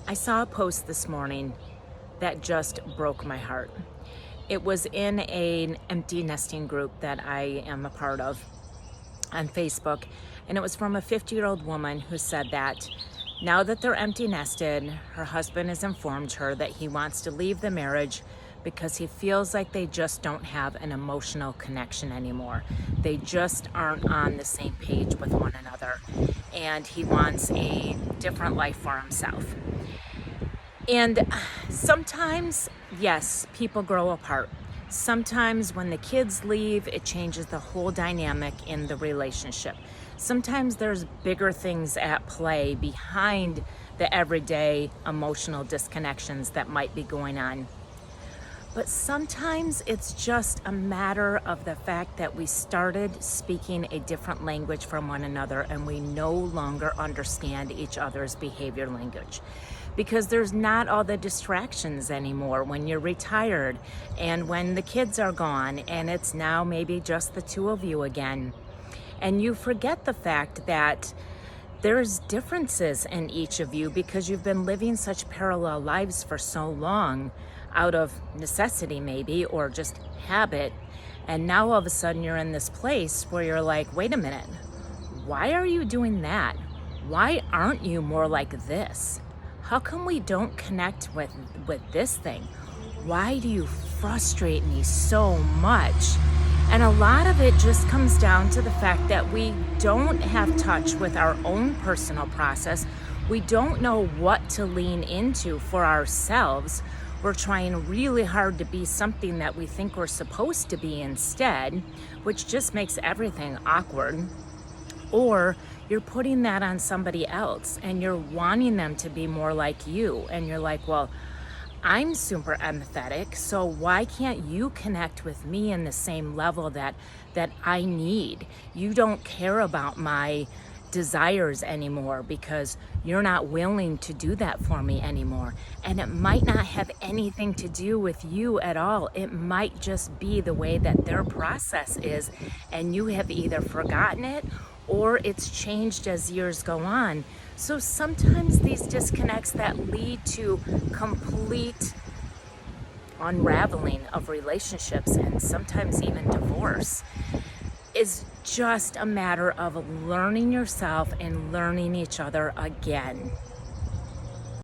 I saw a post this morning that just broke my heart. It was in an empty nesting group that I am a part of on Facebook, and it was from a 50-year-old woman who said that now that they're empty nested, her husband has informed her that he wants to leave the marriage because he feels like they just don't have an emotional connection anymore. They just aren't on the same page with one another, and he wants a different life for himself. And sometimes, yes, people grow apart. Sometimes when the kids leave, it changes the whole dynamic in the relationship. Sometimes there's bigger things at play behind the everyday emotional disconnections that might be going on. But sometimes it's just a matter of the fact that we started speaking a different language from one another and we no longer understand each other's behavior language. Because there's not all the distractions anymore when you're retired and when the kids are gone and it's now maybe just the two of you again. And you forget the fact that there's differences in each of you because you've been living such parallel lives for so long, out of necessity maybe, or just habit. And now all of a sudden you're in this place where you're like, wait a minute, why are you doing that? Why aren't you more like this? How come we don't connect with this thing? Why do you frustrate me so much? And a lot of it just comes down to the fact that we don't have touch with our own personal process. We don't know what to lean into for ourselves. We're trying really hard to be something that we think we're supposed to be instead, which just makes everything awkward. Or you're putting that on somebody else and you're wanting them to be more like you. And you're like, well, I'm super empathetic, so why can't you connect with me in the same level that I need? You don't care about my desires anymore because you're not willing to do that for me anymore. And it might not have anything to do with you at all. It might just be the way that their process is, and you have either forgotten it or it's changed as years go on. So sometimes these disconnects that lead to complete unraveling of relationships and sometimes even divorce is just a matter of learning yourself and learning each other again.